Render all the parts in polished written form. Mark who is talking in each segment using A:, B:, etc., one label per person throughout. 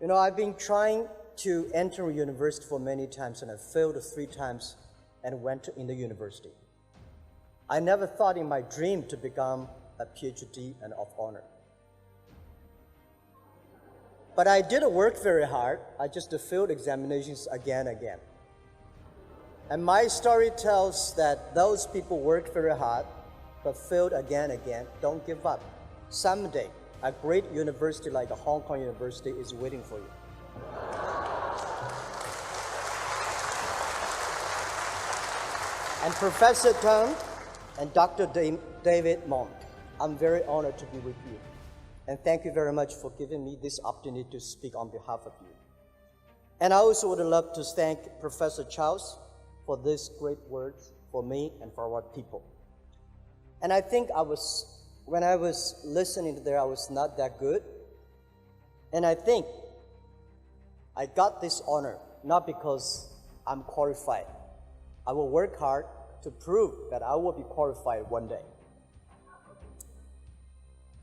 A: I've been trying to enter a university for many times, and I failed 3 times and went in the university. I never thought in my dream to become a PhD and of honor. But I did work very hard. I just failed examinations again and again. And my story tells that those people work very hard, but failed again and again. Don't give up. Someday, a great university like the Hong Kong University is waiting for you. And Professor Tang and Dr. David Monk, I'm very honored to be with you. And thank you very much for giving me this opportunity to speak on behalf of you. And I also would love to thank Professor Charles for these great words for me and for our people. And I think when I was listening to there, I was not that good. And I think I got this honor not because I'm qualified. I will work hard to prove that I will be qualified one day.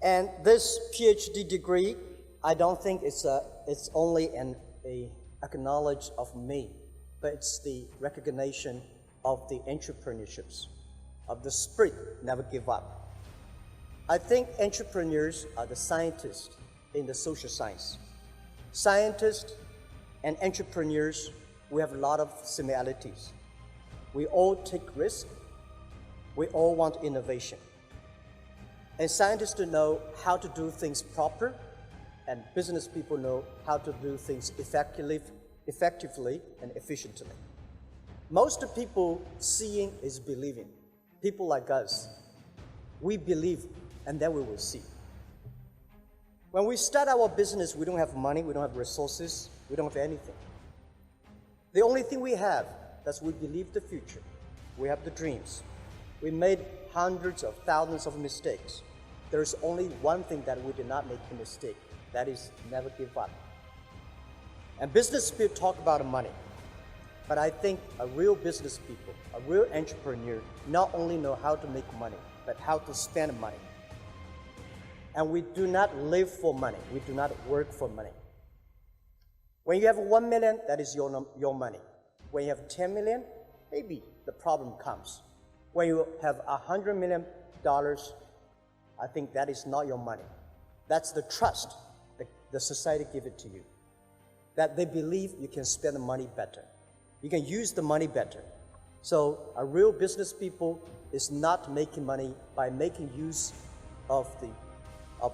A: And this PhD degree, I don't think it's only an acknowledge of me, but it's the recognition of the entrepreneurships, of the spirit never give up. I think entrepreneurs are the scientists in the social science. Scientists and entrepreneurs, we have a lot of similarities. We all take risks. We all want innovation. And scientists know how to do things proper, and business people know how to do things effectively and efficiently. Most people seeing is believing. People like us, we believe, and then we will see. When we start our business, we don't have money, we don't have resources, we don't have anything. The only thing we have is we believe the future. We have the dreams. We made hundreds of thousands of mistakes. There is only one thing that we did not make a mistake. That is never give up. And business people talk about money. But I think a real business people, a real entrepreneur, not only know how to make money, but how to spend money. And we do not live for money. We do not work for money. When you have 1 million, that is your money. When you have 10 million, maybe the problem comes. When you have $100 million, I think that is not your money. That's the trust that the society give it to you. That they believe you can spend the money better. You can use the money better. So a real business people is not making money by making use of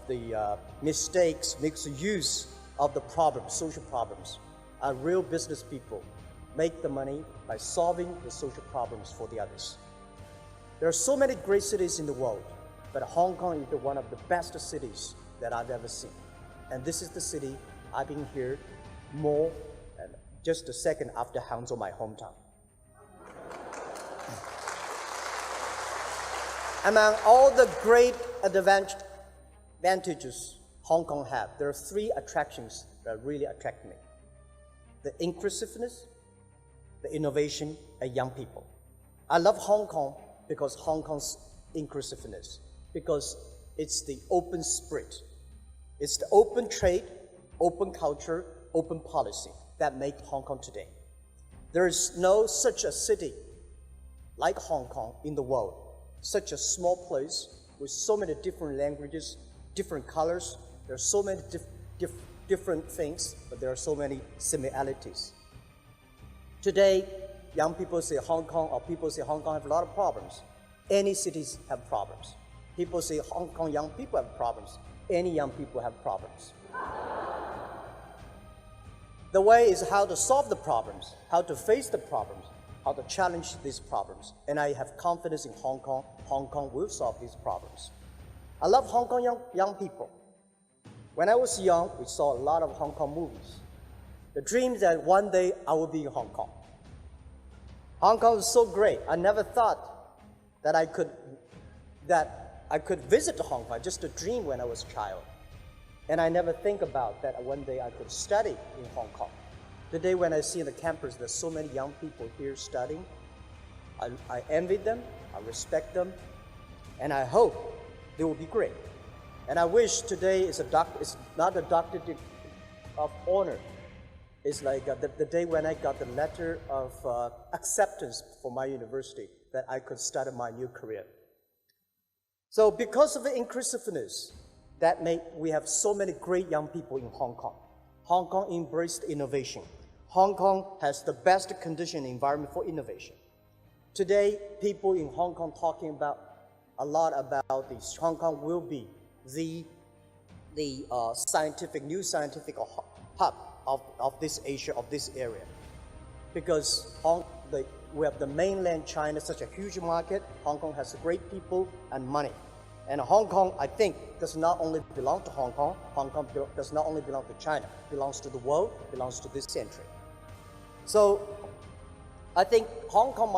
A: the mistakes, makes use of the problems, social problems. A real business people make the money by solving the social problems for the others. There are so many great cities in the world, but Hong Kong is one of the best cities that I've ever seen. And this is the city I've been here more than just a second after Hangzhou, my hometown. Among all the great advantages Hong Kong have, there are 3 attractions that really attract me. The inclusiveness, the innovation, and young people. I love Hong Kong because Hong Kong's inclusiveness, because it's the open spirit. It's the open trade, open culture, open policy that make Hong Kong today. There is no such a city like Hong Kong in the world, such a small place with so many different languages, different colors. There are so many different things, but there are so many similarities. Today, young people say Hong Kong, or people say Hong Kong have a lot of problems. Any cities have problems. People say Hong Kong young people have problems. Any young people have problems. The way is how to solve the problems, how to face the problems, how to challenge these problems. And I have confidence in Hong Kong. Hong Kong will solve these problems. I love Hong Kong young people. When I was young, we saw a lot of Hong Kong movies. The dream that one day I will be in Hong Kong. Hong Kong is so great. I never thought that I could visit Hong Kong, just a dream when I was a child. And I never think about that one day I could study in Hong Kong. Today when I see the campus, there's so many young people here studying. I envy them, I respect them, and I hope they will be great. And I wish today is not a of honor is like the day when I got the letter of acceptance for my university that I could start my new career. So because of the inclusiveness, that made we have so many great young people in Hong Kong. Hong Kong embraced innovation. Hong Kong has the best condition environment for innovation. Today, people in Hong Kong talking about a lot about this. Hong Kong will be the new scientific hub of this Asia, of this area. Because we have the mainland China, such a huge market. Hong Kong has great people and money. And Hong Kong, I think, does not only belong to Hong Kong. Hong Kong does not only belong to China. It belongs to the world, belongs to this century. So I think Hong Kong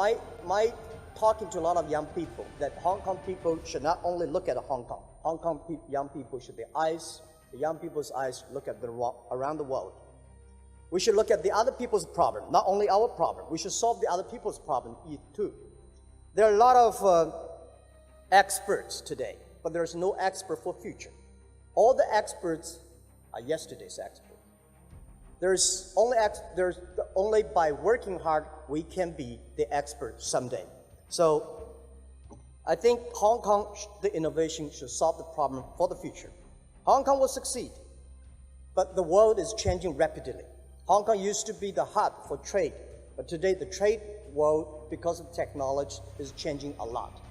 A: might talking to a lot of young people that Hong Kong people should not only look at Hong Kong. Hong Kong young people should the young people's eyes look at around the world. We should look at the other people's problem, not only our problem. We should solve the other people's problem too. There are a lot of experts today, but there's no expert for future. All the experts are yesterday's experts. There's only by working hard we can be the expert someday. So I think Hong Kong, the innovation should solve the problem for the future. Hong Kong will succeed, but the world is changing rapidly. Hong Kong used to be the hub for trade, but today the trade world, because of technology, is changing a lot.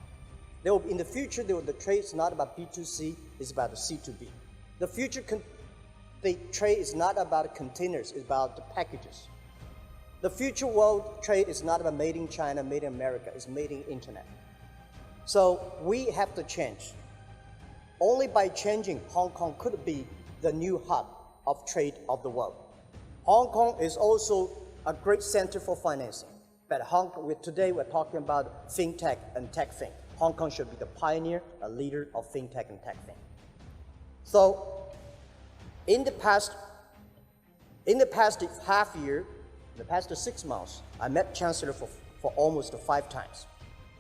A: In the future, the trade is not about B2C, it's about the C2B. The future the trade is not about containers, it's about the packages. The future world trade is not about made in China, made in America, it's made in internet. So we have to change. Only by changing, Hong Kong could be the new hub of trade of the world. Hong Kong is also a great center for financing. But today we're talking about fintech and techfin. Hong Kong should be the pioneer, a leader of fintech and techfin. So in the past half year, in the past 6 months, I met Chancellor for almost 5 times.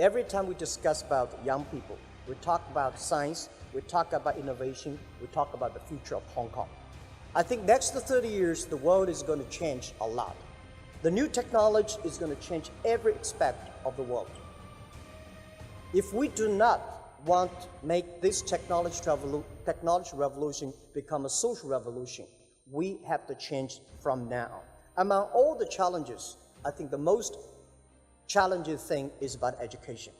A: Every time we discuss about young people, we talk about science, we talk about innovation, we talk about the future of Hong Kong. I think next 30 years, the world is going to change a lot. The new technology is going to change every aspect of the world. If we do not want to make this technology revolution become a social revolution, we have to change from now. Among all the challenges, I think the most challenging thing is about education.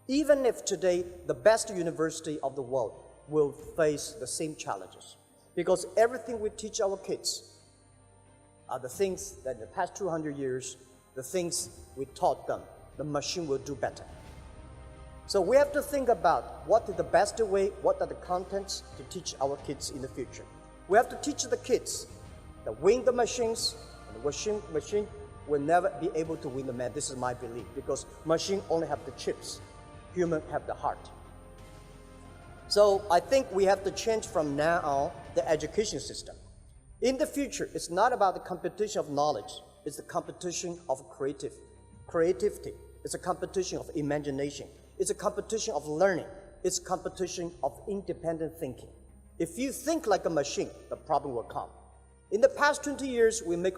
A: Even if today the best university of the world will face the same challenges, because everything we teach our kids are the things that in the past 200 years, the things we taught them, the machine will do better. So we have to think about what is the best way, what are the contents to teach our kids in the future. We have to teach the kids that win the machines, and the machine will never be able to win the man. This is my belief, because machine only have the chips, human have the heart. So I think we have to change from now on the education system. In the future, it's not about the competition of knowledge, it's the competition of creativity. It's a competition of imagination. It's a competition of learning. It's a competition of independent thinking. If you think like a machine, the problem will come. In the past 20 years, we make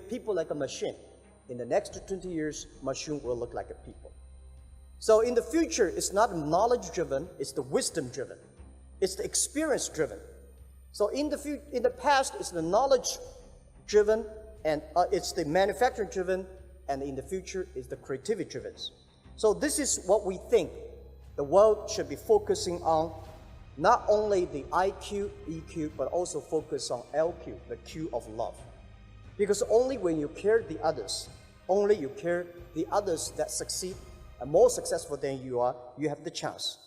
A: people like a machine. In the next 20 years, machine will look like a people. So in the future, it's not knowledge-driven, it's the wisdom-driven. It's the experience-driven. So in the past, it's the knowledge-driven, and it's the manufacturing-driven, and in the future, it's the creativity-driven. So this is what we think the world should be focusing on, not only the IQ, EQ, but also focus on LQ, the Q of love. Because only when you care the others, only you care the others that succeed and more successful than you are, you have the chance